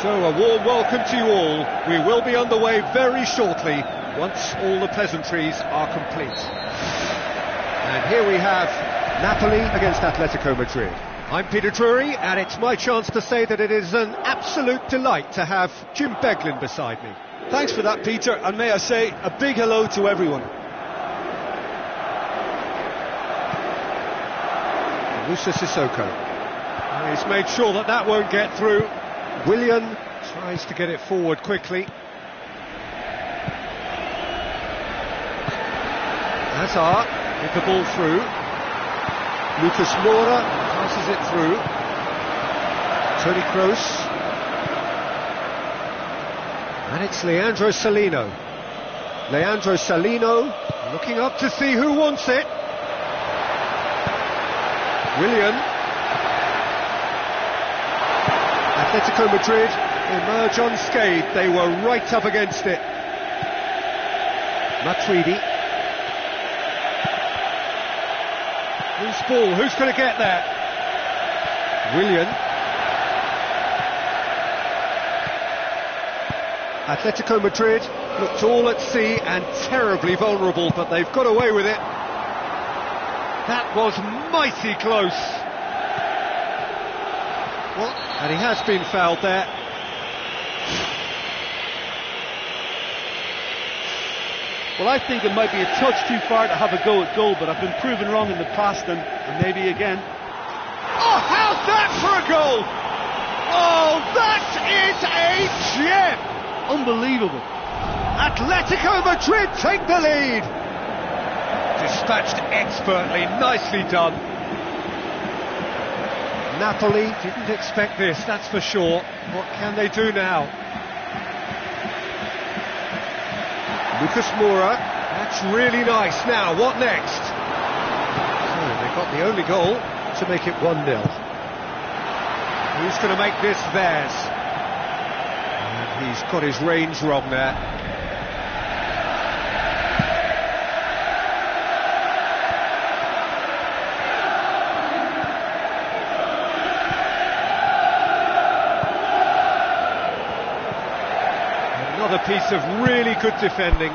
So a warm welcome to you all. We will be underway very shortly once all the pleasantries are complete. And here we have Napoli against Atletico Madrid. I'm Peter Drury, and it's my chance to say that it is an absolute delight to have Jim Beglin beside me. Thanks for that, Peter, and may I say a big hello to everyone. Moussa Sissoko. He's made sure that that won't get through. Willian tries to get it forward quickly. Hazard with the ball through. Lucas Moura passes it through. Toni Kroos. And it's Leandro Salino. Leandro Salino looking up to see who wants it. Willian. Atletico Madrid emerge unscathed. They were right up against it. Matuidi. Who's ball? Who's going to get there? Willian. Atletico Madrid looked all at sea and terribly vulnerable, but they've got away with it. That was mighty close. Well, and he has been fouled there. Well, I think it might be a touch too far to have a go at goal, but I've been proven wrong in the past and maybe again. Oh, how's that for a goal? Oh, that is a gem! Unbelievable. Atletico Madrid take the lead. Dispatched expertly, nicely done. Napoli didn't expect this, that's for sure. What can they do now? Lucas Moura, that's really nice. Now, what next? So they got the only goal to make it 1-0. Who's going to make this theirs? And he's got his range wrong there. Another piece of really good defending.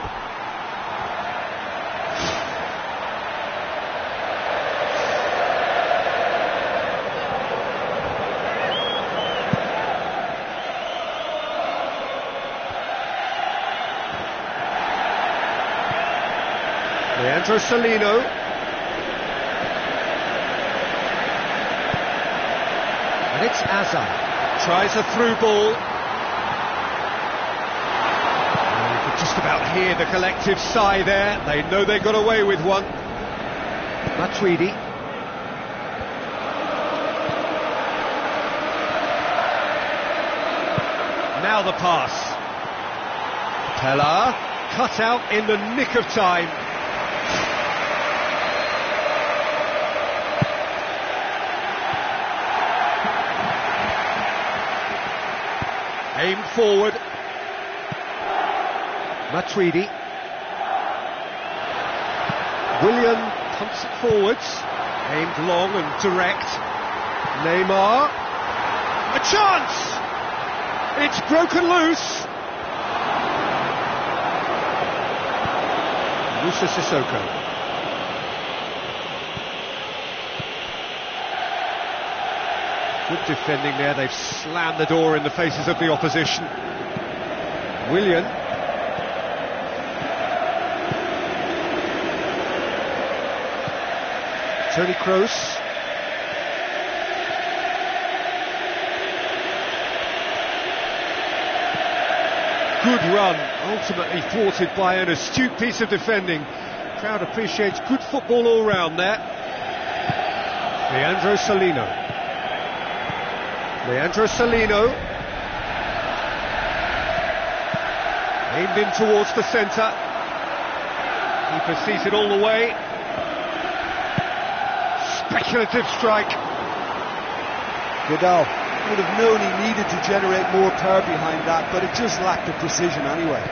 Leandro Salino. And it's Hazard. Tries a through ball. Just about hear the collective sigh there. They know they got away with one. Matuidi. Now the pass. Pella cut out in the nick of time. Aimed forward. Matuidi. Willian pumps it forwards, aimed long and direct. Neymar. A chance! It's broken loose. Moussa Sissoko. Good defending there, they've slammed the door in the faces of the opposition. Willian. Toni Kroos. Good run, ultimately thwarted by an astute piece of defending. Crowd appreciates good football all round there. Leandro Salino. Leandro Salino. Aimed in towards the centre. Keeper sees it all the way. Speculative strike. Vidal would have known he needed to generate more power behind that, but it just lacked the precision anyway.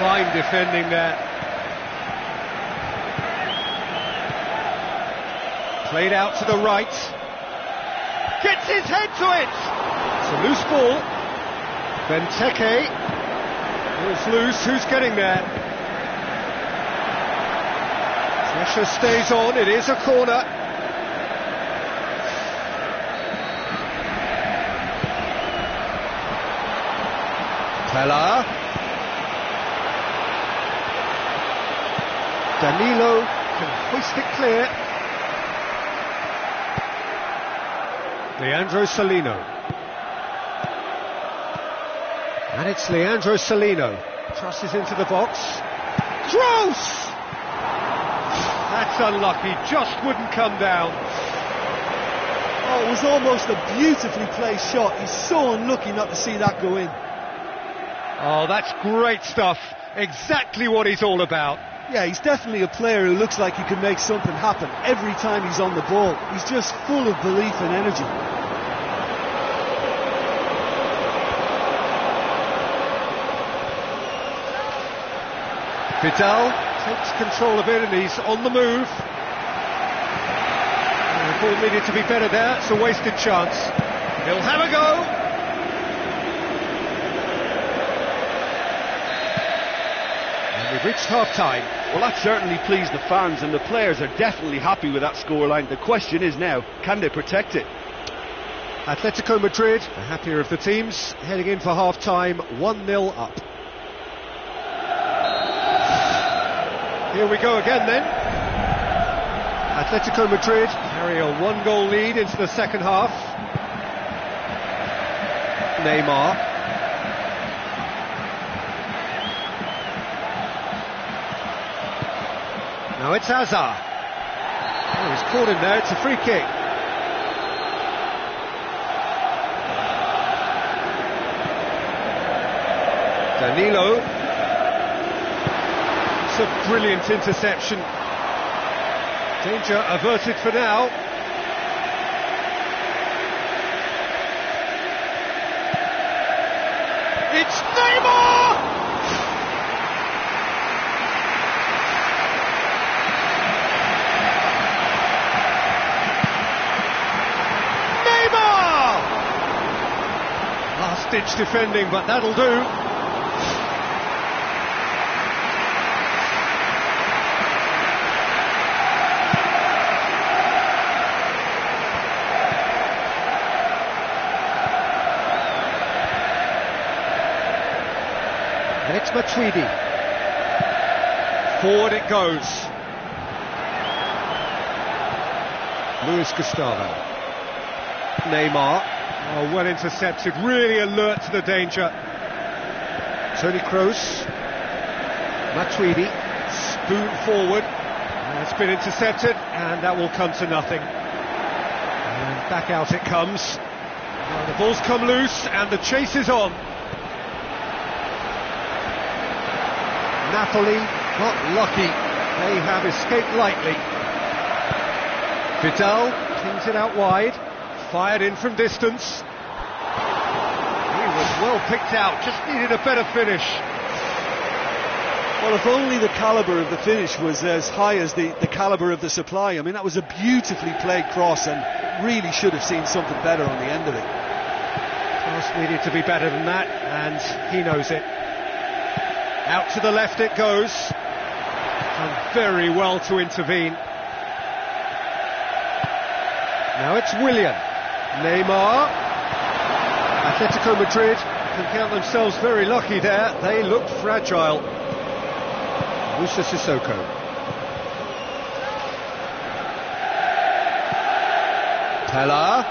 Fine defending there. Played out to the right. Gets his head to it! It's a loose ball. Benteke. It's loose, who's getting there? Pressure stays on, it is a corner. Pella. Danilo can hoist it clear. Leandro Salino. And it's Leandro Salino. Crosses into the box. Gross! That's unlucky, just wouldn't come down. Oh, it was almost a beautifully placed shot. He's so unlucky not to see that go in. Oh, that's great stuff. Exactly what he's all about. Yeah, he's definitely a player who looks like he can make something happen every time he's on the ball. He's just full of belief and energy. Vidal takes control of it and he's on the move. The ball needed to be better there, it's a wasted chance. He'll have a go. And we've reached half-time. Well, that certainly pleased the fans, and the players are definitely happy with that scoreline. The question is now, can they protect it? Atletico Madrid, the happier of the teams, heading in for half-time, 1-0 up. Here we go again then. Atletico Madrid carry a one-goal lead into the second half. Neymar. Now it's Hazard. Oh, he's caught in there, it's a free kick. Danilo. It's a brilliant interception. Danger averted for now. It's Neymar! Last-ditch defending, but that'll do. And it's Matuidi. Forward it goes. Luis Gustavo. Neymar. Oh, well intercepted, really alert to the danger. Toni Kroos. Matuidi. Spoon forward. It's been intercepted, and that will come to nothing. And back out it comes. Well, the ball's come loose, and the chase is on. Napoli got lucky. They have escaped lightly. Vidal cleans it out wide. Fired in from distance. He was well picked out, just needed a better finish. Well, if only the calibre of the finish was as high as the calibre of the supply. I mean, that was a beautifully played cross and really should have seen something better on the end of it. Cross needed to be better than that, and he knows it. Out to the left it goes. Done very well to intervene. Now it's Willian. Neymar. Atletico Madrid can count themselves very lucky there. They looked fragile. Moussa Sissoko. Pella.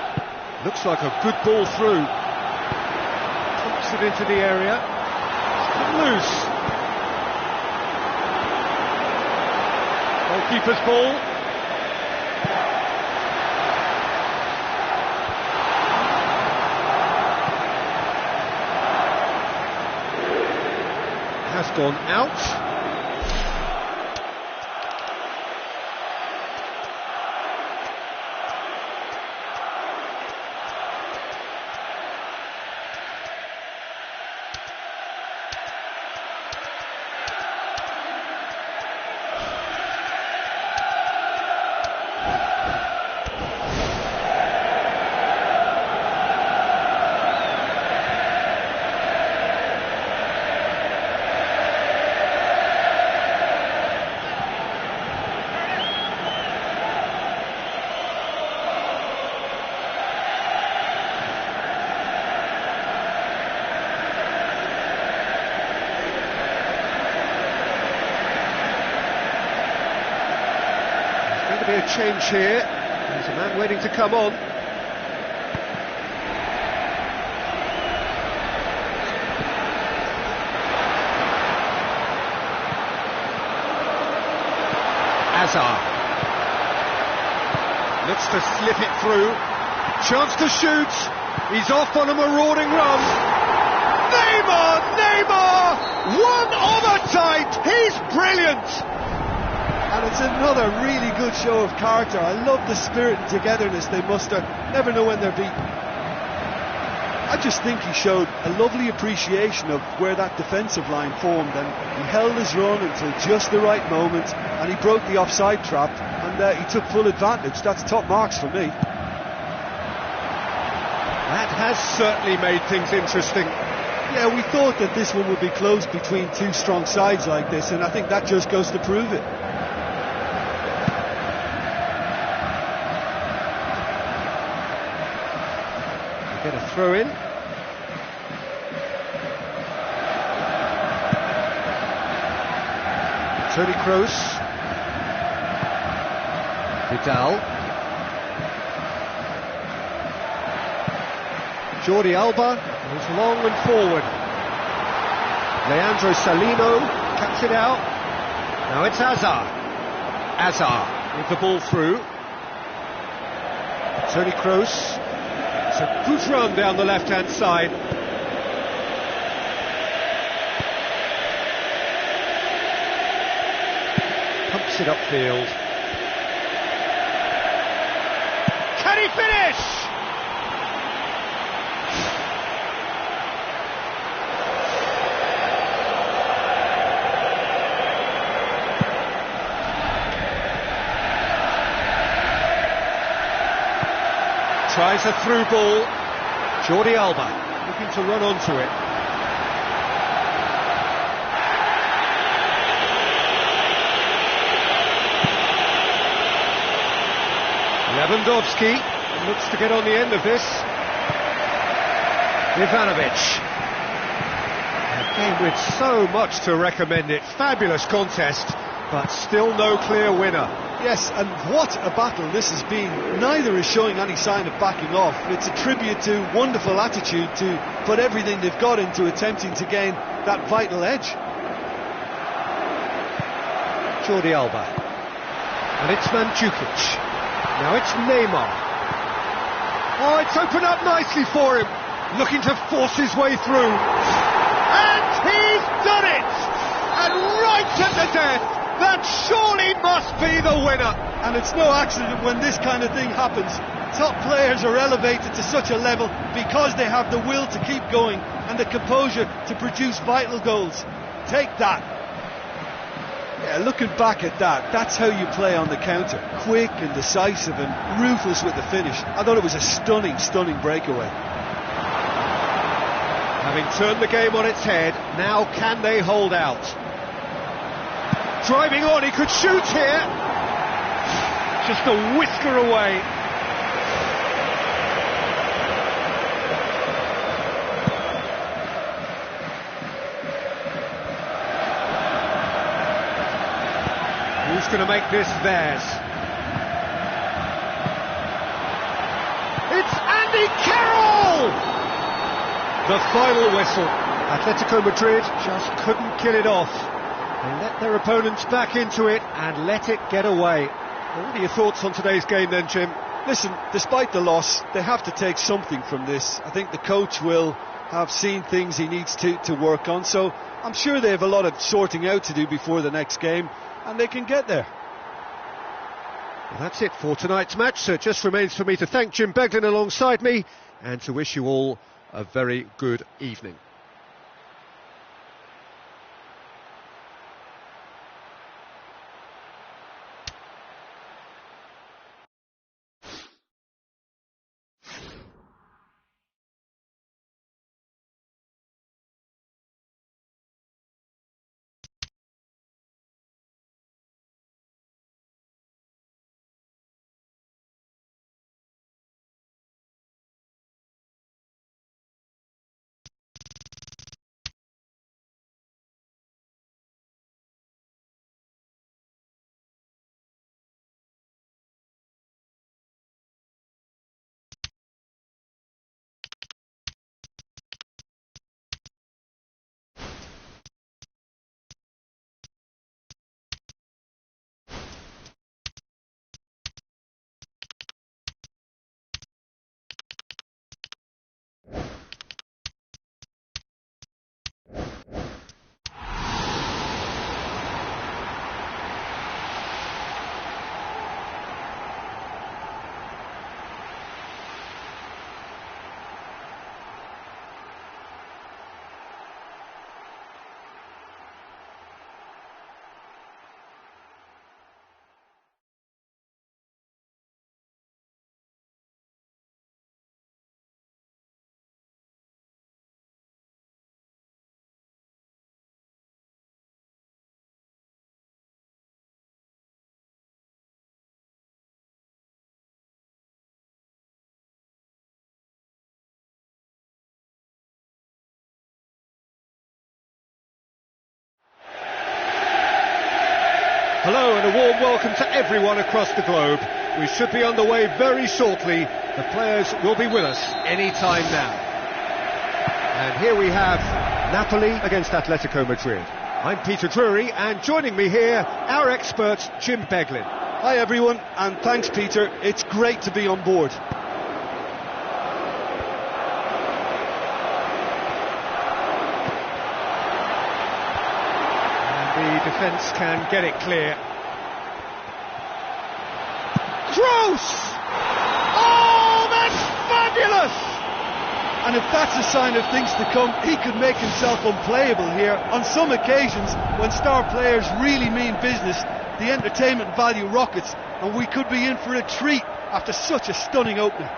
Looks like a good ball through. Pumps it into the area. Loose. Goalkeeper's ball. Has gone out. be a change here. There's a man waiting to come on. Hazard looks to slip it through. Chance to shoot. He's off on a marauding run. Neymar! One on a type. He's brilliant. And it's another really good show of character. I love the spirit and togetherness they muster. Never know when they're beaten. I just think he showed a lovely appreciation of where that defensive line formed, and he held his run until just the right moment, and he broke the offside trap, and he took full advantage. That's top marks for me. That has certainly made things interesting. Yeah, we thought that this one would be close between two strong sides like this, and I think that just goes to prove it. Get a throw in. Toni Kroos. Vidal. Jordi Alba goes long and forward. Leandro Salino cuts it out. Now it's Hazard. Hazard with the ball through. Toni Kroos. It's a good run down the left-hand side. Pumps it upfield. Can he finish? Tries a through ball. Jordi Alba looking to run onto it. Lewandowski looks to get on the end of this. Ivanovic. A game with so much to recommend it. Fabulous contest, but still no clear winner. Yes, and what a battle this has been. Neither is showing any sign of backing off. It's a tribute to wonderful attitude to put everything they've got into attempting to gain that vital edge. Jordi Alba. And it's Mandzukic. Now it's Neymar. Oh, it's opened up nicely for him. Looking to force his way through. And he's done it! And right at the death. That surely must be the winner. And it's no accident when this kind of thing happens. Top players are elevated to such a level because they have the will to keep going and the composure to produce vital goals. Take that. Yeah, looking back at that, that's how you play on the counter. Quick and decisive and ruthless with the finish. I thought it was a stunning, stunning breakaway. Having turned the game on its head, now can they hold out? Driving on, he could shoot here. Just a whisker away. Who's going to make this theirs? It's Andy Carroll! The final whistle. Atletico Madrid just couldn't kill it off. They let their opponents back into it and let it get away. Well, what are your thoughts on today's game then, Jim? Listen, despite the loss, they have to take something from this. I think the coach will have seen things he needs to work on, so I'm sure they have a lot of sorting out to do before the next game, and they can get there. Well, that's it for tonight's match, so it just remains for me to thank Jim Beglin alongside me and to wish you all a very good evening. Hello and a warm welcome to everyone across the globe. We should be underway very shortly. The players will be with us any time now. And here we have Napoli against Atletico Madrid. I'm Peter Drury, and joining me here, our expert Jim Beglin. Hi everyone, and thanks Peter, it's great to be on board. The defence can get it clear. Kroos! Oh, that's fabulous! And if that's a sign of things to come, he could make himself unplayable here. On some occasions, when star players really mean business, the entertainment value rockets, and we could be in for a treat after such a stunning opening.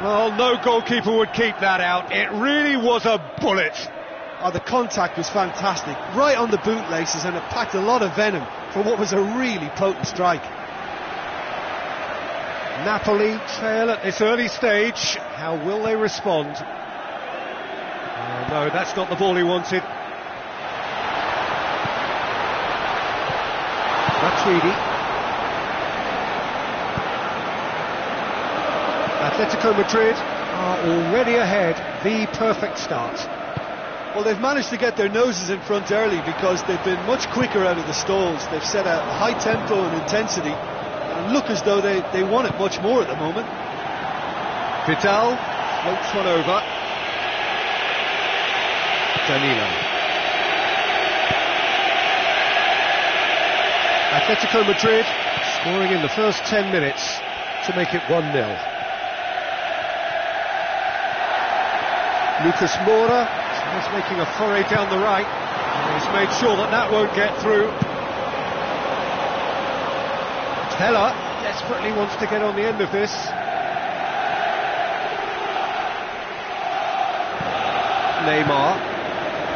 Well, no goalkeeper would keep that out. It really was a bullet. Oh, the contact was fantastic, right on the bootlaces, and it packed a lot of venom for what was a really potent strike. Napoli trail at this early stage. How will they respond? Oh, no, that's not the ball he wanted. Matuidi. Atletico Madrid are already ahead. The perfect start. Well, they've managed to get their noses in front early because they've been much quicker out of the stalls. They've set a high tempo and intensity and look as though they want it much more at the moment. Vidal floats one over. Danilo. Atletico Madrid scoring in the first 10 minutes to make it 1-0. Lucas Moura is making a foray down the right. He's made sure that won't get through. Teller desperately wants to get on the end of this. Neymar,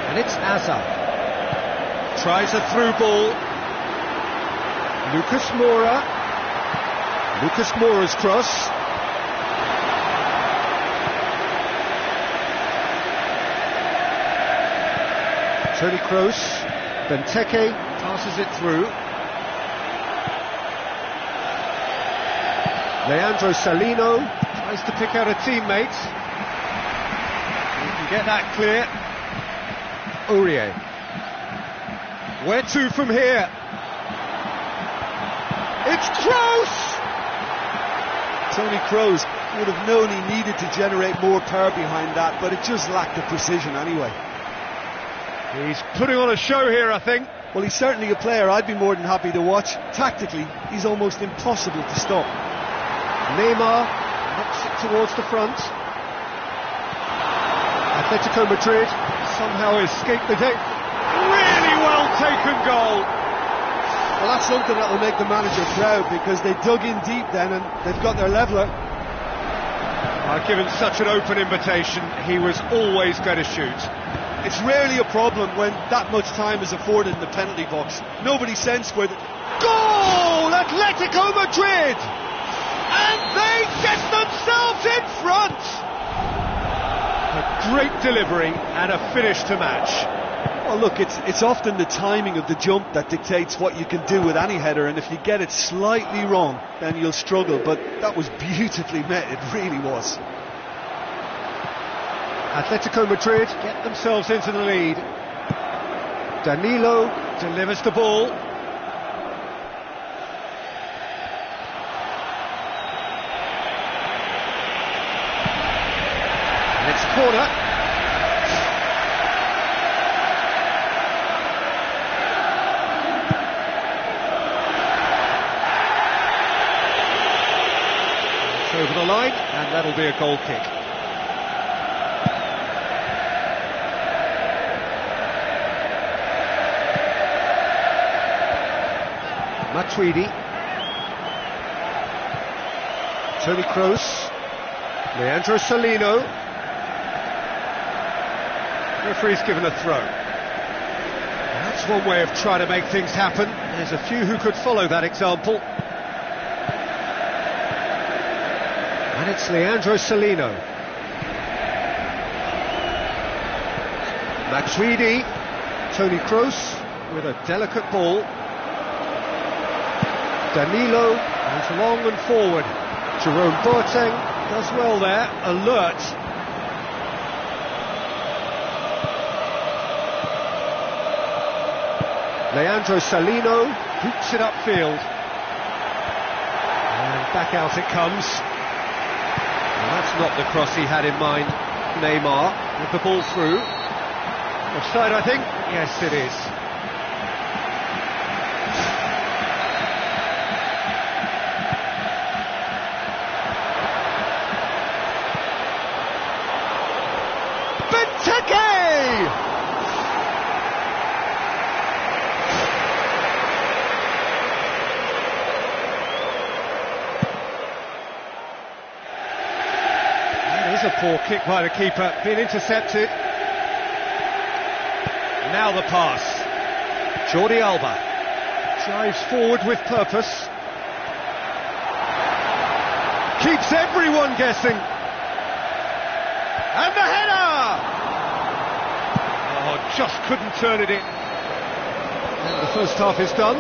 and it's Azar. Tries a through ball. Lucas Moura. Lucas Moura's cross. Toni Kroos, Benteke passes it through. Leandro Salino tries to pick out a teammate. He can get that clear. Aurier. Where to from here? It's Kroos! Toni Kroos would have known he needed to generate more power behind that, but it just lacked the precision anyway. He's putting on a show here, I think. Well, he's certainly a player I'd be more than happy to watch. Tactically, he's almost impossible to stop. Neymar knocks it towards the front. Atletico Madrid somehow escaped the game. Really well taken goal. Well, that's something that will make the manager proud because they dug in deep then and they've got their leveller. Given such an open invitation, he was always going to shoot. It's rarely a problem when that much time is afforded in the penalty box. Nobody sensed where the... Goal! Atletico Madrid! And they get themselves in front! A great delivery and a finish to match. Well, look, it's often the timing of the jump that dictates what you can do with any header, and if you get it slightly wrong, then you'll struggle, but that was beautifully met, it really was. Atletico Madrid get themselves into the lead. Danilo delivers the ball. And it's a corner. It's over the line, and that'll be a goal kick. Matuidi, Toni Kroos, Leandro Salino. Referee's given a throw. That's one way of trying to make things happen. There's a few who could follow that example. And it's Leandro Salino. Matuidi, Toni Kroos with a delicate ball. Danilo goes long and forward. Jerome Boateng does well there, alert. Leandro Salino boots it upfield. And back out it comes. Well, that's not the cross he had in mind. Neymar with the ball through. Offside, I think? Yes, it is. Benteke! That is a poor kick by the keeper, being intercepted. Now the pass. Jordi Alba drives forward with purpose. Keeps everyone guessing. And the header! Oh, just couldn't turn it in. And the first half is done.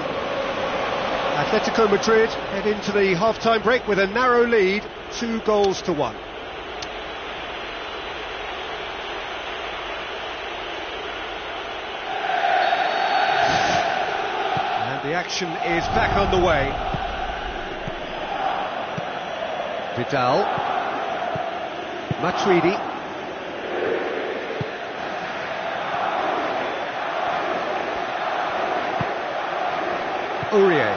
Atletico Madrid head into the half-time break with a narrow lead, 2-1. The action is back underway. Vidal, Matuidi, Aurier,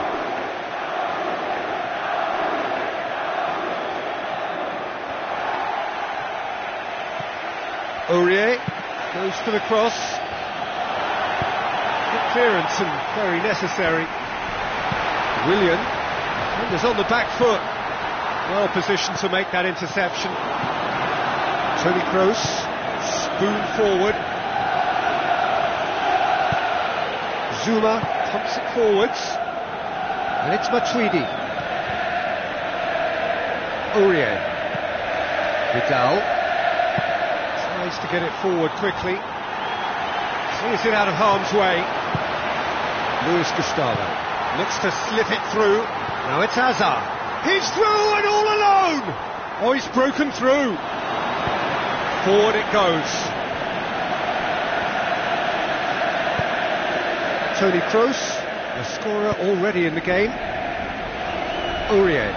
Aurier goes for the cross. Interference and very necessary. Willian, and is on the back foot. Well positioned to make that interception. Toni Kroos, spoon forward. Zuma pumps it forwards. And it's Matuidi. Aurier. Vidal tries to get it forward quickly. Sees it out of harm's way. Luis Gustavo looks to slip it through. Now it's Hazard. He's through and all alone! Oh, he's broken through. Forward it goes. Toni Kroos, the scorer already in the game. Aurier.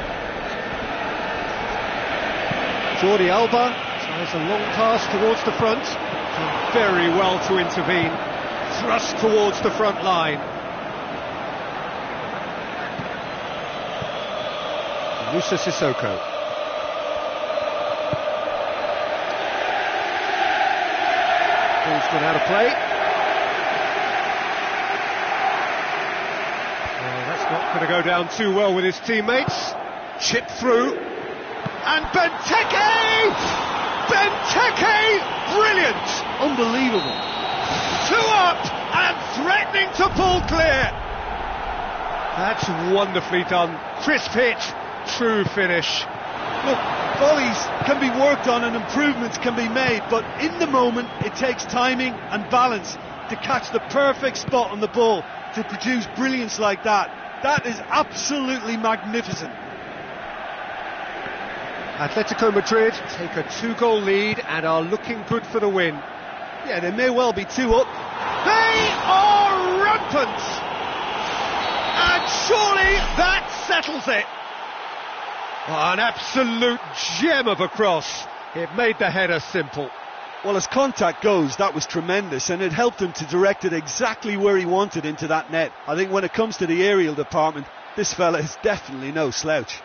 Jordi Alba tries a long pass towards the front. Done very well to intervene. Thrust towards the front line. Moussa Sissoko. Ball's gone out of play. That's not going to go down too well with his teammates. Chip through. And Benteke! Benteke! Brilliant! Unbelievable. 2 up and threatening to pull clear. That's wonderfully done. Crisp hit, true finish. Look, volleys can be worked on and improvements can be made, but in the moment it takes timing and balance to catch the perfect spot on the ball to produce brilliance like that. That is absolutely magnificent. Atletico Madrid take a 2-goal lead and are looking good for the win. Yeah, they may well be 2 up. They are rampant! And surely that settles it. Oh, an absolute gem of a cross. It made the header simple. Well, as contact goes, that was tremendous, and it helped him to direct it exactly where he wanted into that net. I think when it comes to the aerial department, this fella is definitely no slouch.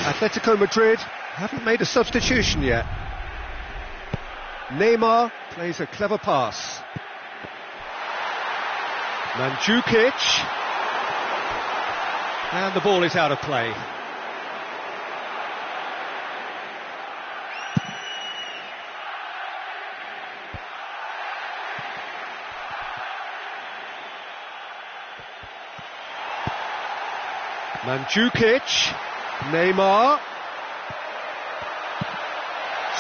Atletico Madrid haven't made a substitution yet. Neymar plays a clever pass. Mandzukic. And the ball is out of play. Mandzukic, Neymar,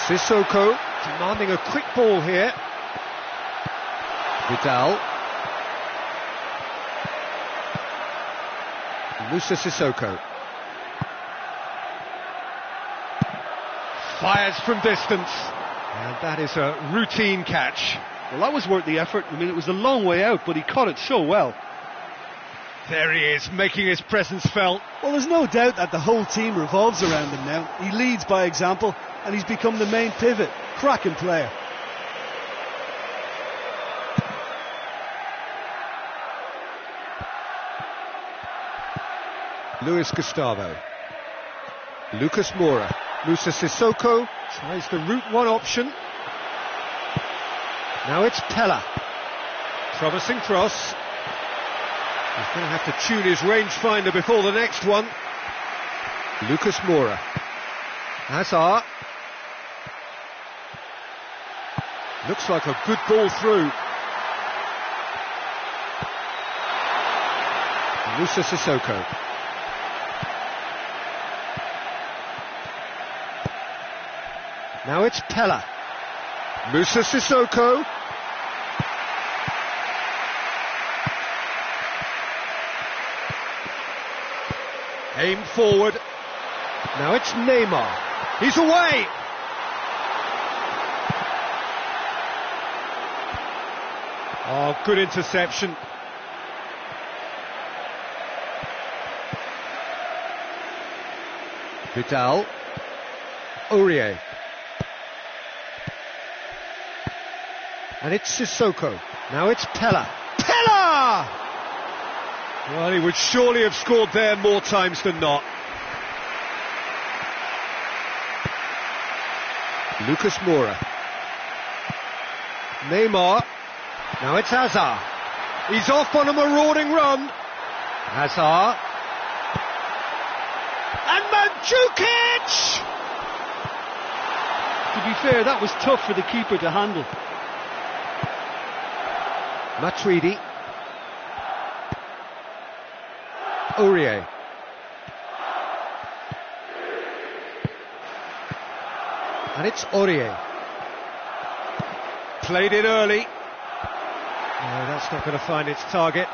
Sissoko demanding a quick ball here. Vidal, Moussa Sissoko fires from distance, and that is a routine catch. Well, that was worth the effort. I mean, it was a long way out, but he caught it so well. There he is, making his presence felt. Well, there's no doubt that the whole team revolves around him now. He leads by example, and he's become the main pivot. Cracking player. Luis Gustavo, Lucas Moura, Moussa Sissoko tries the route one option. Now it's Pella, promising cross. He's going to have to tune his rangefinder before the next one. Lucas Moura, Hazard, looks like a good ball through. Moussa Sissoko. Now it's Pella, Moussa Sissoko, aim forward, now it's Neymar, he's away! Oh, good interception. Vidal, Aurier. And it's Sissoko. Now it's Pella. Pella! Well, he would surely have scored there more times than not. Lucas Moura. Neymar. Now it's Hazard. He's off on a marauding run. Hazard. And Mandzukic! To be fair, that was tough for the keeper to handle. Matuidi, Aurier, and it's Aurier, played it early. No, that's not going to find its target.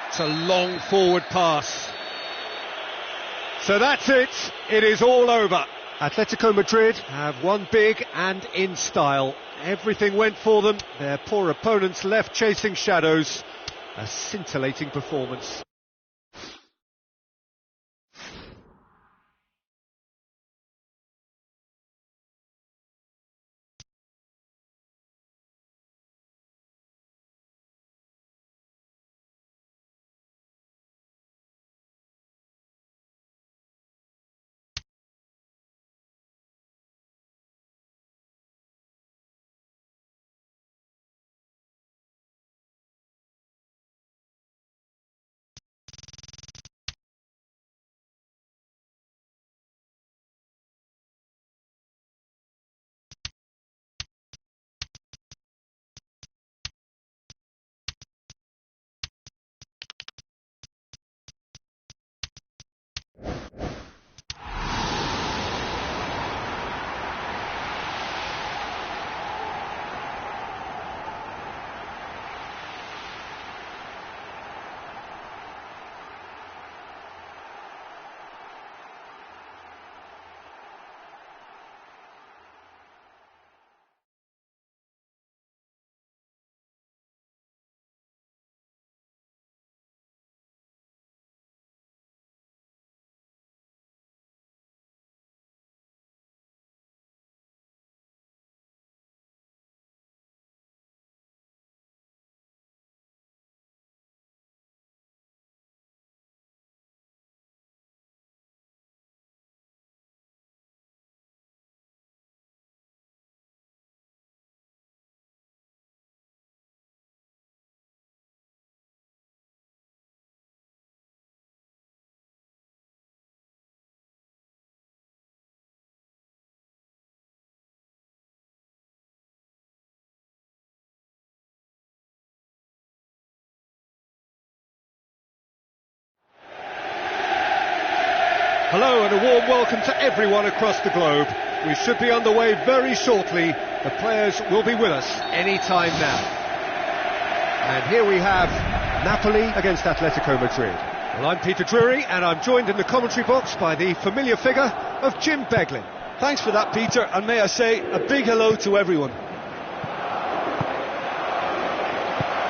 It's a long forward pass. So that's it, it is all over. Atletico Madrid have won big and in style. Everything went for them, their poor opponents left chasing shadows. A scintillating performance. Hello and a warm welcome to everyone across the globe. We should be underway very shortly. The players will be with us any time now. And here we have Napoli against Atletico Madrid. Well, I'm Peter Drury and I'm joined in the commentary box by the familiar figure of Jim Beglin. Thanks for that, Peter, and may I say a big hello to everyone.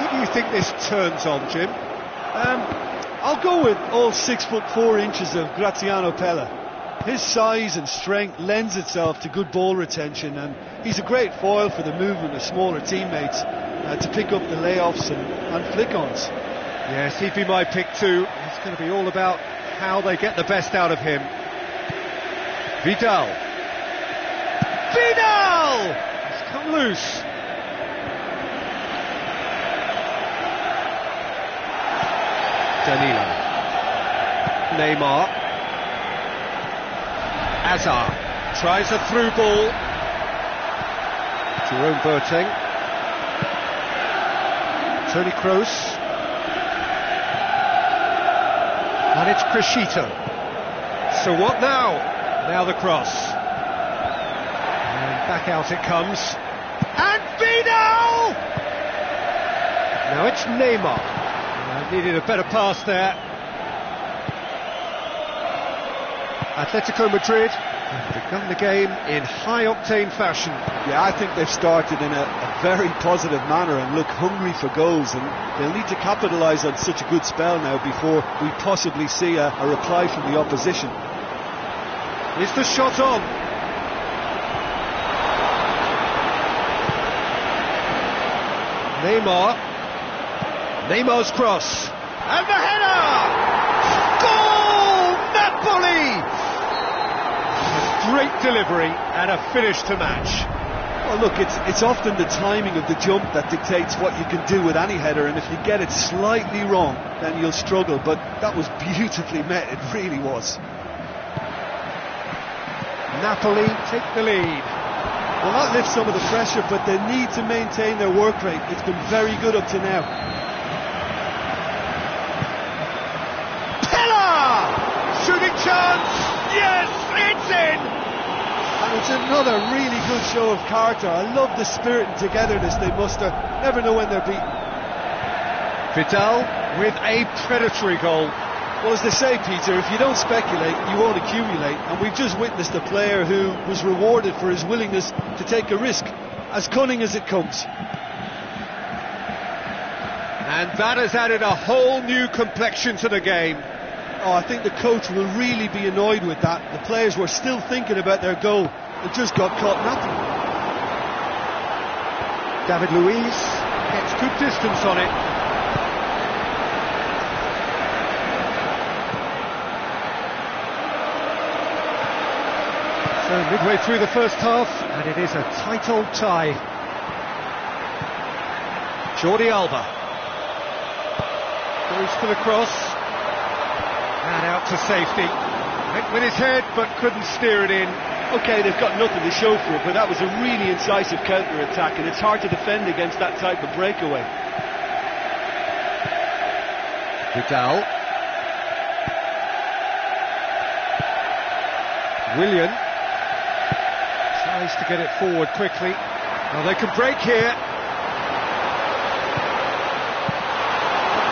Who do you think this turns on, Jim? I'll go with all 6'4" of Graziano Pella. His size and strength lends itself to good ball retention, and he's a great foil for the movement of smaller teammates to pick up the layoffs and flick-ons. Yes, he'd be my pick too. It's going to be all about how they get the best out of him. Vidal! He's come loose. Danilo. Neymar. Hazard tries a through ball. Jerome Boateng. Toni Kroos. And it's Crescito. So what now? Now the cross. And back out it comes. And Vidal! Now it's Neymar. Needed a better pass there. Atletico Madrid have begun the game in high-octane fashion. Yeah, I think they've started in a very positive manner and look hungry for goals, and they'll need to capitalise on such a good spell now before we possibly see a reply from the opposition. Is the shot on? Neymar's cross. And the header! Goal! Napoli! A great delivery and a finish to match. Well, look, it's often the timing of the jump that dictates what you can do with any header, and if you get it slightly wrong, then you'll struggle, but that was beautifully met, it really was. Napoli take the lead. Well, that lifts some of the pressure, but they need to maintain their work rate. It's been very good up to now. Pella! Shooting chance! Yes, it's in! And it's another really good show of character. I love the spirit and togetherness they muster. Never know when they're beaten. Vidal with a predatory goal. Well, as they say, Peter, if you don't speculate, you won't accumulate. And we've just witnessed a player who was rewarded for his willingness to take a risk, as cunning as it comes. And that has added a whole new complexion to the game. Oh, I think the coach will really be annoyed with that. The players were still thinking about their goal. They just got caught napping. David Luiz gets good distance on it. So midway through the first half, and it is a tight old tie. Jordi Alba goes for the cross, and out to safety. Went with his head, but couldn't steer it in. OK, they've got nothing to show for it, but that was a really incisive counter-attack, and it's hard to defend against that type of breakaway. Vidal. Willian tries to get it forward quickly. Well, they can break here.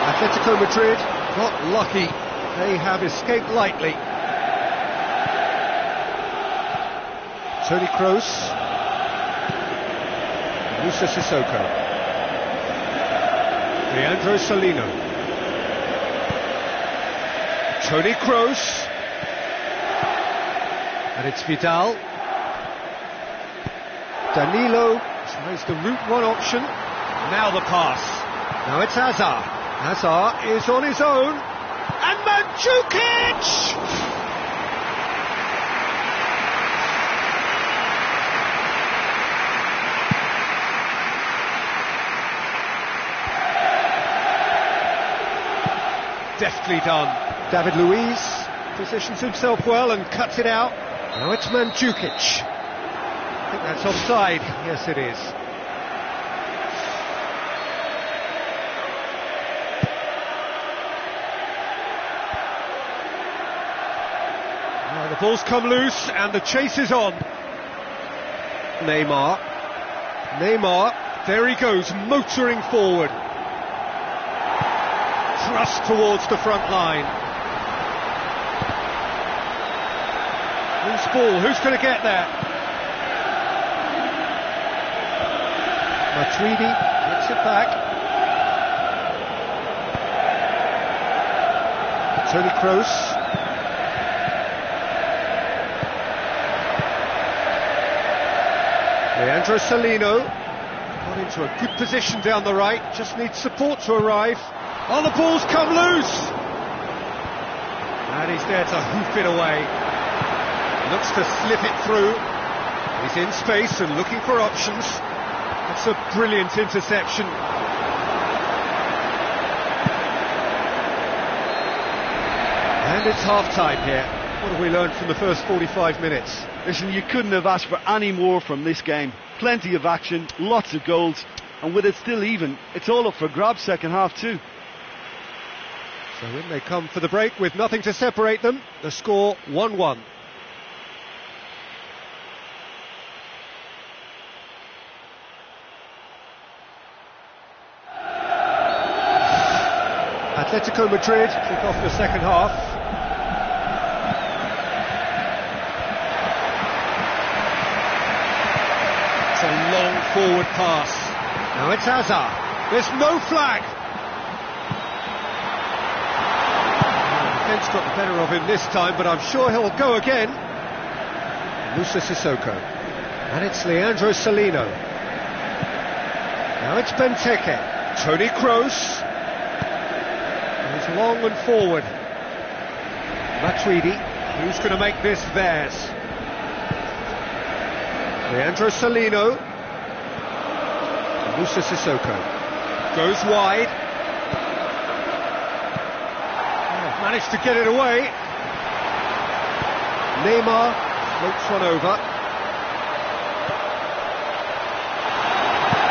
Atletico Madrid got lucky. They have escaped lightly. Toni Kroos. Moussa Sissoko. Leandro Salino. Toni Kroos. And it's Vidal. Danilo tries the route one option. Now the pass. Now it's Hazard. Hazard is on his own. And Mandzukic! Deftly done. David Luiz positions himself well and cuts it out. Now it's Mandzukic. I think that's offside. Yes, it is. Well, the ball's come loose and the chase is on. Neymar, there he goes, motoring forward. Thrust towards the front line. Loose ball, who's going to get there? Matuidi gets it back. Toni Kroos. Leandro Salino got into a good position down the right, just needs support to arrive. Oh, the ball's come loose! And he's there to hoof it away. Looks to slip it through. He's in space and looking for options. That's a brilliant interception. And it's half-time here. What have we learned from the first 45 minutes? Listen, you couldn't have asked for any more from this game. Plenty of action, lots of goals, and with it still even, it's all up for grabs second half too. So in they come for the break with nothing to separate them. The score 1-1. Atletico Madrid kick off the second half. It's a long forward pass. Now it's Hazard. There's no flag. The defence got the better of him this time, but I'm sure he'll go again. Moussa Sissoko. And it's Leandro Salino. Now it's Benteke. Toni Kroos. He's long and forward. Matuidi, who's going to make this theirs? Leandro Salino. Moussa Sissoko goes wide. Oh, managed to get it away. Neymar floats one over.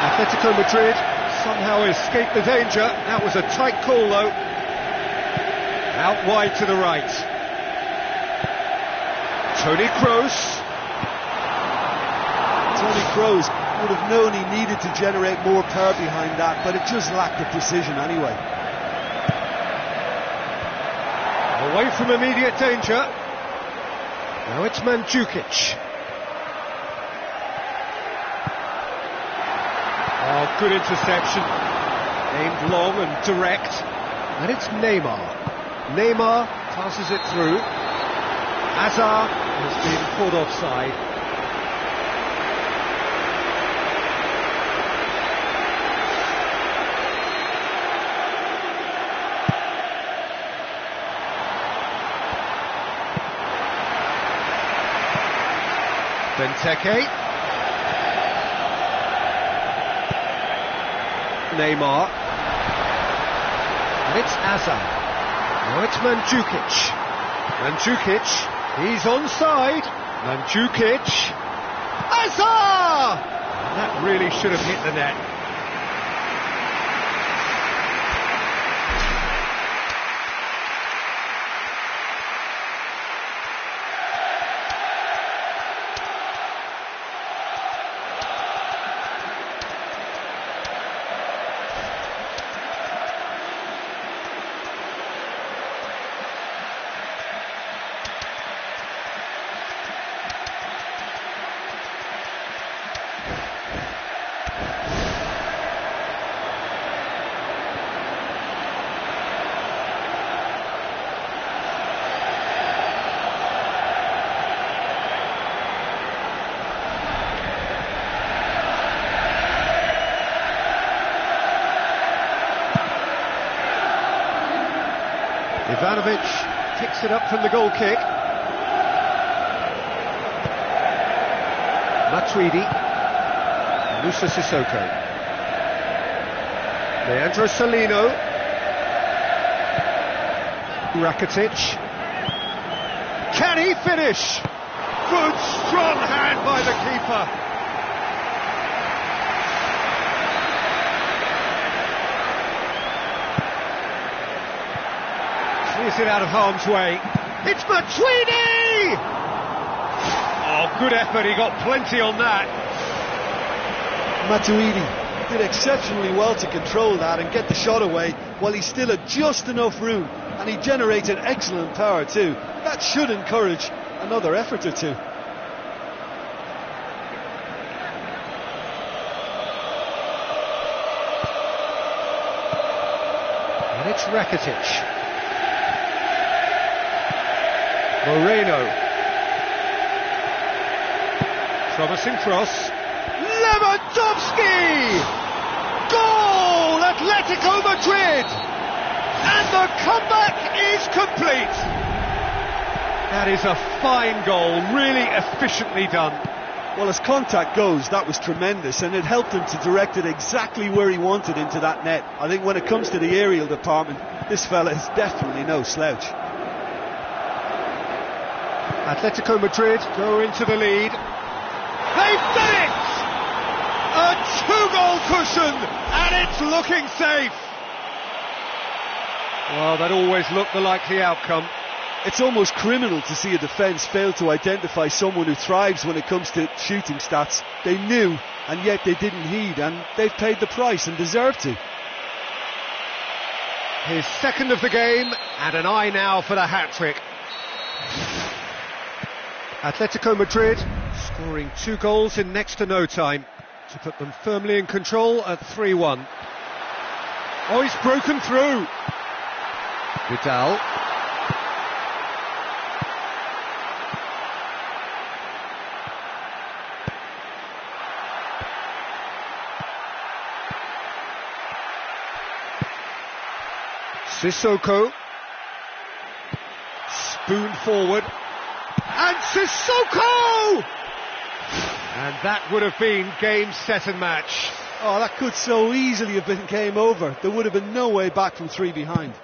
Atletico Madrid somehow escaped the danger. That was a tight call though. Out wide to the right. Toni Kroos. Toni Kroos would have known he needed to generate more power behind that, but it just lacked the precision anyway. Away from immediate danger. Now it's Mandzukic. Oh, good interception. Aimed long and direct. And it's Neymar. Neymar passes it through. Hazard has been caught offside. Benteke. Neymar. And it's Hazard. Now it's Mandzukic. Mandzukic, he's onside. Mandzukic. Hazard! And that really should have hit the net. Ivanovic picks it up from the goal kick. Matuidi. Moussa Sissoko. Leandro Salino. Rakitic. Can he finish? Good strong hand by the keeper. Clears it out of harm's way. It's Matuidi! Oh, good effort, he got plenty on that. Matuidi did exceptionally well to control that and get the shot away while he still had just enough room, and he generated excellent power too. That should encourage another effort or two. And it's Rakitic. Moreno. Promising cross. Lewandowski! Goal! Atletico Madrid! And the comeback is complete! That is a fine goal, really efficiently done. Well, as contact goes, that was tremendous, and it helped him to direct it exactly where he wanted into that net. I think when it comes to the aerial department, this fella is definitely no slouch. Atletico Madrid go into the lead. They've done it! A two-goal cushion, and it's looking safe. Well, that always looked the likely outcome. It's almost criminal to see a defence fail to identify someone who thrives when it comes to shooting stats. They knew, and yet they didn't heed, and they've paid the price and deserve to. His second of the game, and an eye now for the hat-trick. Atletico Madrid scoring 2 goals in next to no time to put them firmly in control at 3-1. Oh, he's broken through. Vidal. Sissoko. Spoon forward. And Sissoko! And that would have been game, set and match. Oh, that could so easily have been game over. There would have been no way back from 3 behind.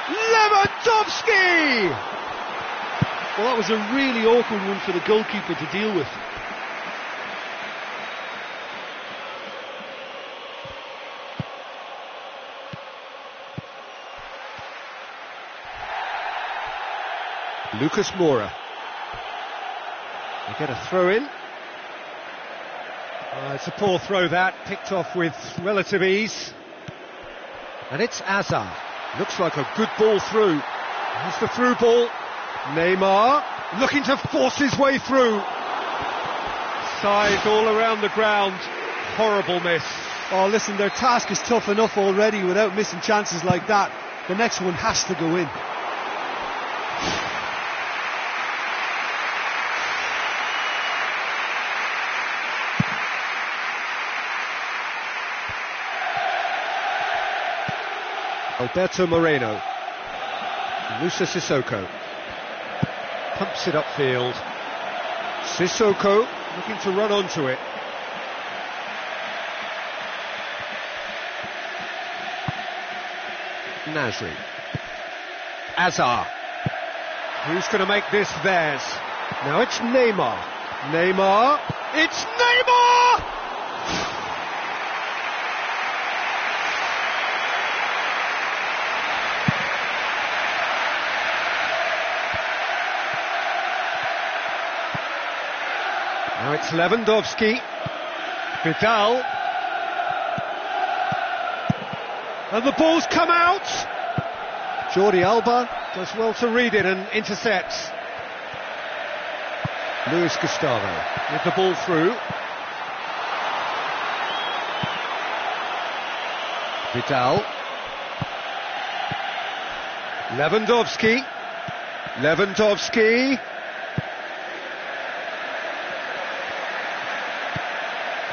Lewandowski! Well, that was a really awkward one for the goalkeeper to deal with. Lucas Moura. They get a throw in. It's a poor throw that, picked off with relative ease. And it's Hazard. Looks like a good ball through. Here's the through ball. Neymar looking to force his way through. Size all around the ground. Horrible miss. Oh, listen, their task is tough enough already without missing chances like that. The next one has to go in. Alberto Moreno. Musa Sissoko. Pumps it upfield. Sissoko looking to run onto it. Nasri. Hazard. Who's going to make this theirs? Now it's Neymar. Neymar. It's Neymar! Now it's Lewandowski. Vidal. And the ball's come out. Jordi Alba does well to read it and intercepts. Luis Gustavo with the ball through. Vidal. Lewandowski. Lewandowski.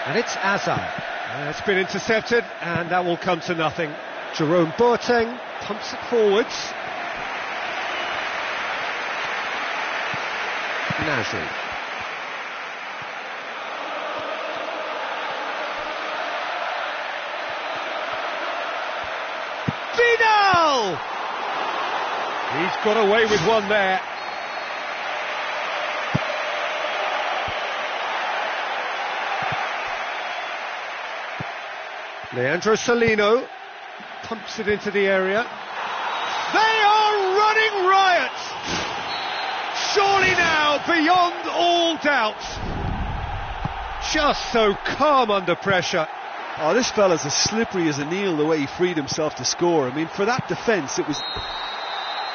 And it's Hazard. It's been intercepted, and that will come to nothing. Jerome Boateng pumps it forwards. Nasri. Vidal! He's got away with one there. Leandro Salino. pumps it into the area. They are running riot! Surely now, beyond all doubt. Just so calm under pressure. Oh, this fella's as slippery as a Neil, the way he freed himself to score. I mean, for that defence, it was...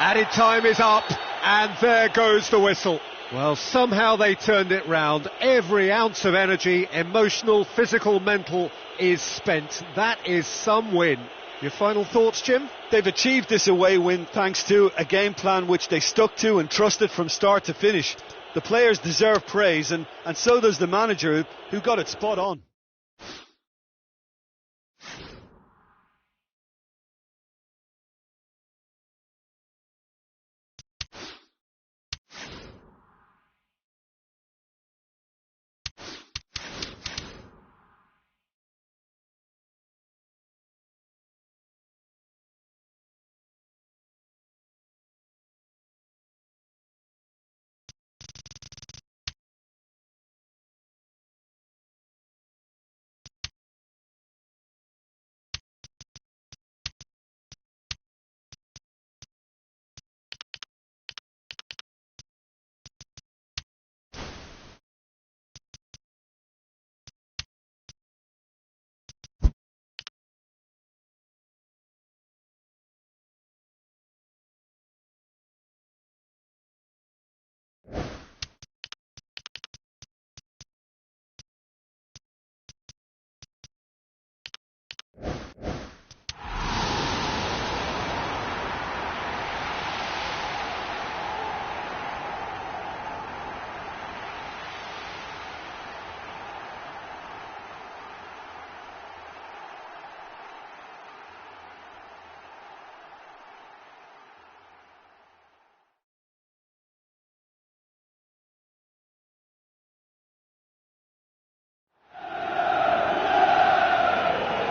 Added time is up, and there goes the whistle. Well, somehow they turned it round. Every ounce of energy, emotional, physical, mental, is spent. That is some win. Your final thoughts, Jim? They've achieved this away win thanks to a game plan which they stuck to and trusted from start to finish. The players deserve praise, and so does the manager, who got it spot on.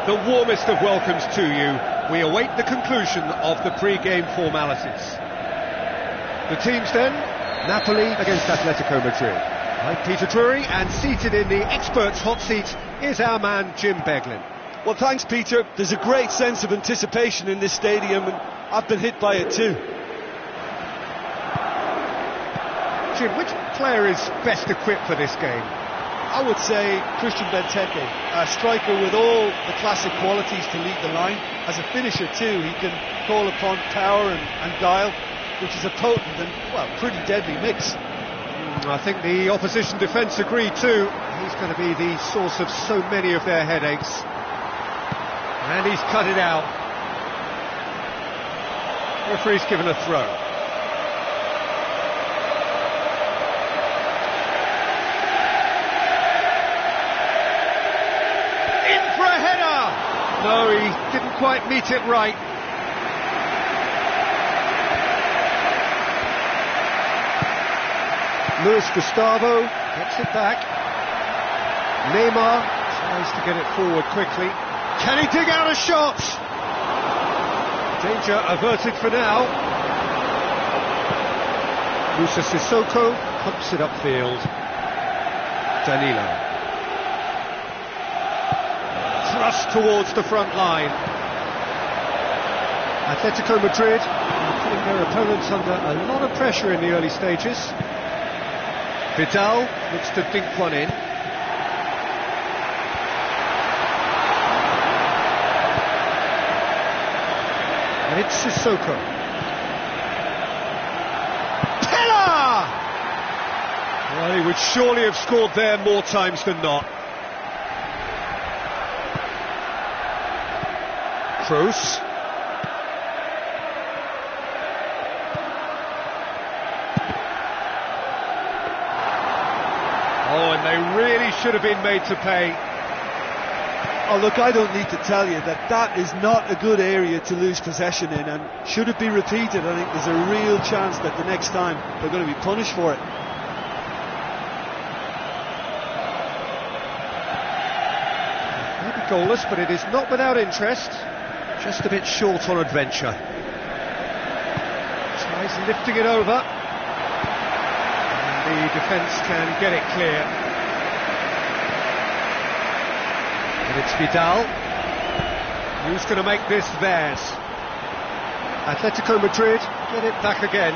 The warmest of welcomes to you. We await the conclusion of the pre-game formalities. The teams then, Napoli against Atletico Madrid. I'm Peter Drury, and seated in the experts' hot seat is our man Jim Beglin. Well, thanks, Peter. There's a great sense of anticipation in this stadium, and I've been hit by it too. Jim, which player is best equipped for this game? I would say Christian Benteke, a striker with all the classic qualities to lead the line. As a finisher too, he can call upon power and guile, which is a potent and, well, pretty deadly mix. I think the opposition defence agree too. He's going to be the source of so many of their headaches. And he's cut it out. Referee's given a throw. No, he didn't quite meet it right. Luis Gustavo gets it back. Neymar tries to get it forward quickly. Can he dig out a shot? Danger averted for now. Musa Sissoko pumps it upfield. Danilo. Thrust towards the front line. Atletico Madrid are putting their opponents under a lot of pressure in the early stages. Vidal looks to dink one in. And it's Sissoko. Pella! Well, he would surely have scored there more times than not. Kroos. Oh, and they really should have been made to pay. Oh, look, I don't need to tell you that that is not a good area to lose possession in, and should it be repeated, I think there's a real chance that the next time they're going to be punished for it. Maybe goalless, but it is not without interest. Just a bit short on adventure. Tries lifting it over. And the defence can get it clear. And it's Vidal. Who's going to make this theirs? Atletico Madrid get it back again.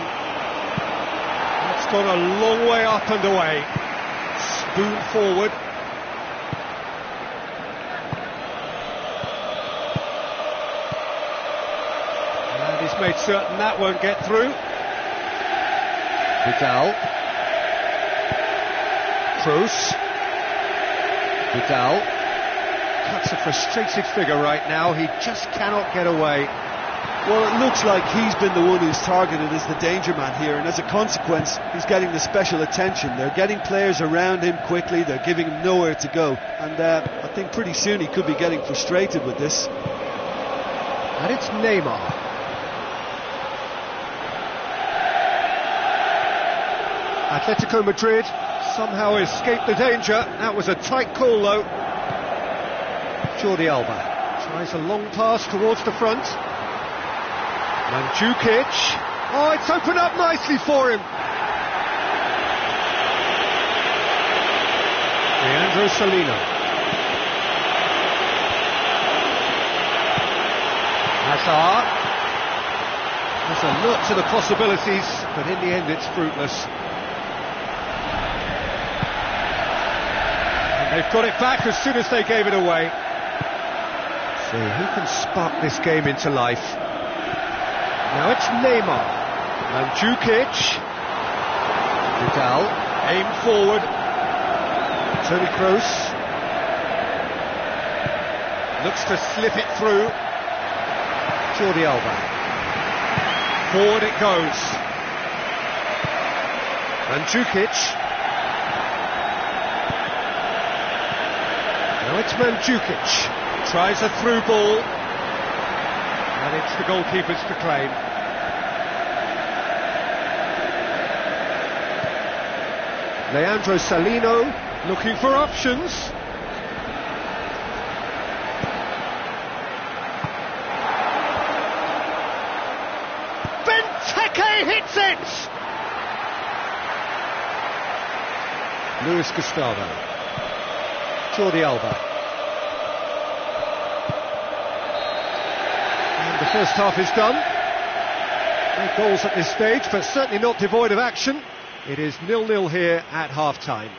It's gone a long way up and away. Spoon forward. And he's made certain that won't get through. Vidal. Kroos. Vidal. Cuts a frustrated figure right now. He just cannot get away. Well, it looks like he's been the one who's targeted as the danger man here, and as a consequence, he's getting the special attention. They're getting players around him quickly, they're giving him nowhere to go, and I think pretty soon he could be getting frustrated with this. And it's Neymar. Atletico Madrid somehow escaped the danger. That was a tight call, though. Jordi Alba tries a long pass towards the front. Mandzukic. Oh, it's opened up nicely for him. Leandro Salino. Hazard. There's a lot to the possibilities, but in the end it's fruitless. And they've got it back as soon as they gave it away. So who can spark this game into life? Now it's Neymar. Mandzukic. Vidal. Aim forward. Toni Kroos. Looks to slip it through. Jordi Alba. Forward it goes. Mandzukic. Now it's Mandzukic. Tries a through ball. And it's the goalkeepers to claim. Leandro Salino looking for options. Benteke hits it! Luis Gustavo. Jordi Alba. The first half is done. No goals at this stage, but certainly not devoid of action. It is 0-0 here at half-time.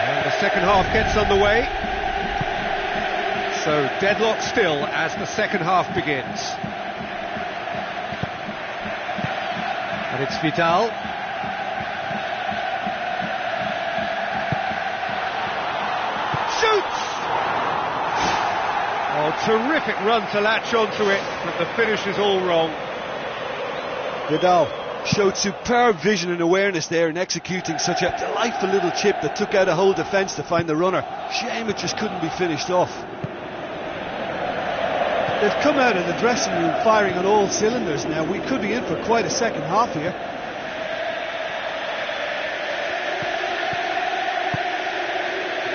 And the second half gets underway. So deadlock still as the second half begins. And it's Vidal. Shoots! Oh, terrific run to latch onto it, but the finish is all wrong. Vidal showed superb vision and awareness there in executing such a delightful little chip that took out a whole defence to find the runner. Shame it just couldn't be finished off. They've come out of the dressing room firing on all cylinders now. We could be in for quite a second half here.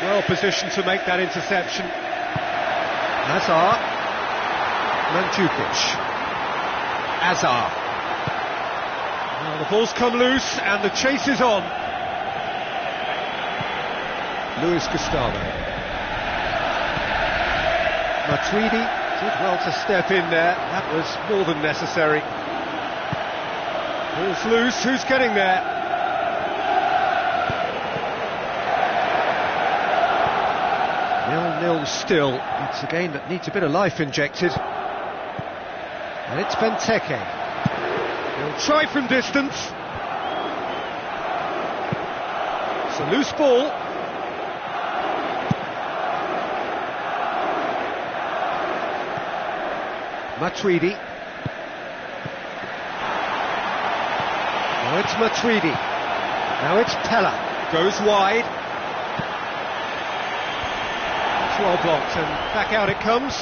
Well positioned to make that interception. Hazard. Mandzukic. Hazard. Now the ball's come loose and the chase is on. Luis Gustavo. Matuidi did well to step in there. That was more than necessary. Ball's loose. Who's getting there? 0-0 still. It's a game that needs a bit of life injected. And it's Benteke. He'll try from distance. It's a loose ball. Matuidi. Now it's Matuidi. Now it's Pella. Goes wide. Well blocked, and back out it comes.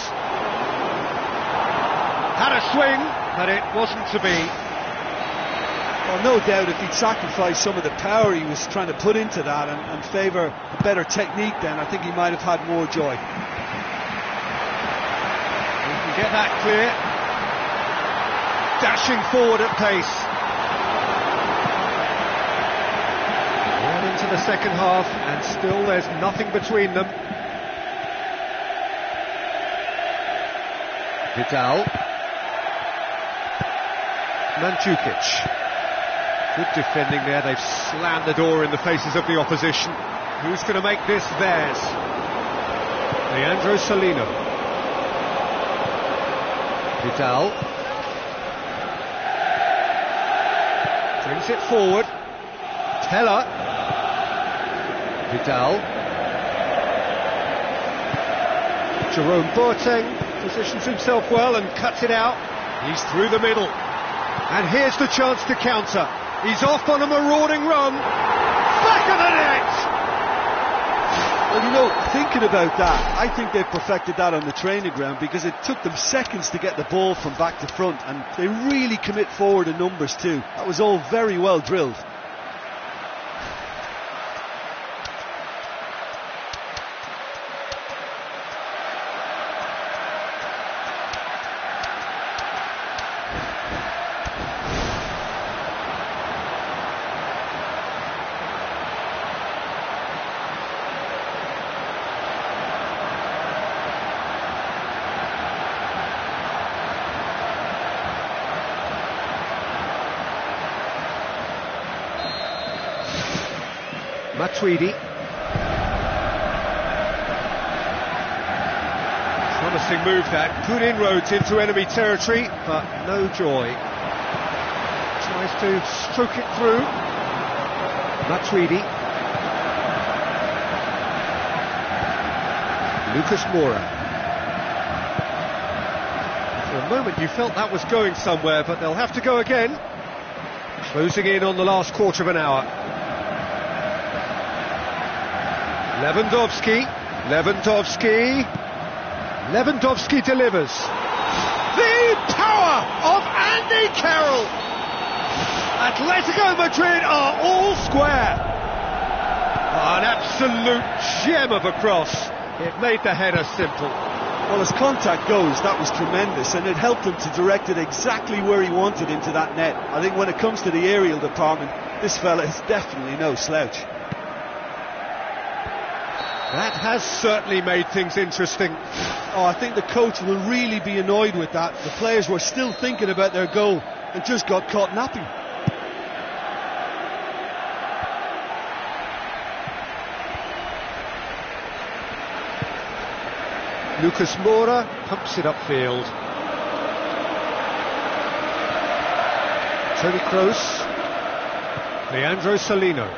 Had a swing, but it wasn't to be. Well, no doubt if he'd sacrificed some of the power he was trying to put into that and favour a better technique, then I think he might have had more joy. He can get that clear. Dashing forward at pace. the second half, and still there's nothing between them. Vidal. Mandzukic. Good defending there, they've slammed the door in the faces of the opposition. Who's going to make this theirs? Leandro Salino. Vidal. Brings it forward. Teller. Vidal. Jerome Boateng positions himself well and cuts it out. He's through the middle. And here's the chance to counter. He's off on a marauding run. Back of the net! Well, you know, thinking about that, I think they've perfected that on the training ground, because it took them seconds to get the ball from back to front, and they really commit forward in numbers too. That was all very well drilled. Matuidi. Promising move that, good inroads into enemy territory, but no joy. Tries to stroke it through. Matuidi. Lucas Moura. For a moment you felt that was going somewhere, but they'll have to go again. Closing in on the last quarter of an hour. Lewandowski delivers. The power of Andy Carroll! Atletico Madrid are all square. An absolute gem of a cross. It made the header simple. Well, as contact goes, that was tremendous, and it helped him to direct it exactly where he wanted into that net. I think when it comes to the aerial department, this fella is definitely no slouch. That has certainly made things interesting. Oh, I think the coach will really be annoyed with that. The players were still thinking about their goal and just got caught napping. Lucas Moura pumps it upfield. Toni Kroos. Leandro Salino.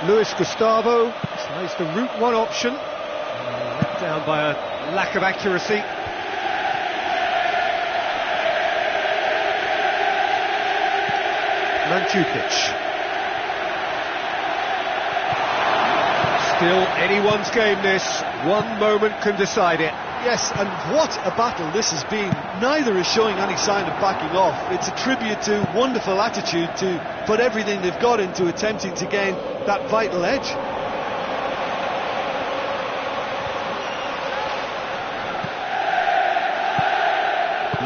Luis Gustavo tries the route one option, let down by a lack of accuracy. Mandzukic. Still anyone's game this, one moment can decide it. Yes, and what a battle this has been. Neither is showing any sign of backing off. It's a tribute to wonderful attitude to put everything they've got into attempting to gain that vital edge.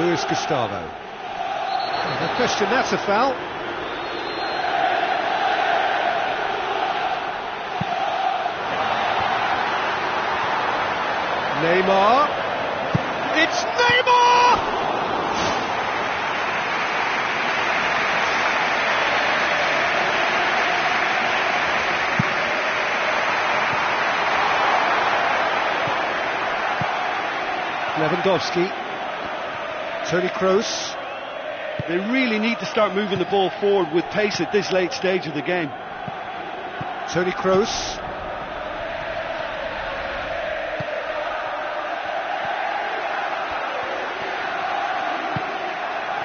Luis Gustavo. No question, that's a foul. Neymar. It's Neymar! Lewandowski. Toni Kroos. They really need to start moving the ball forward with pace at this late stage of the game. Toni Kroos.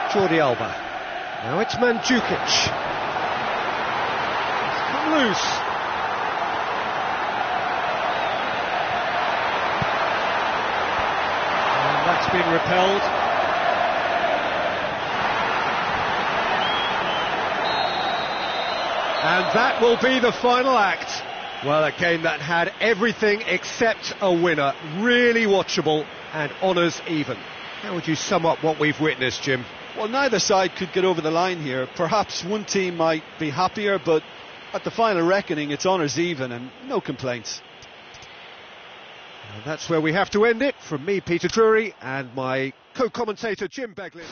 Jordi Alba. Now it's Mandzukic. It's come loose. And that's been repelled. And that will be the final act. Well, a game that had everything except a winner. Really watchable and honours even. How would you sum up what we've witnessed, Jim? Well, neither side could get over the line here. Perhaps one team might be happier, but At the final reckoning, it's honours even and no complaints. And that's where we have to end it. From me, Peter Drury, and my co-commentator, Jim Beglin.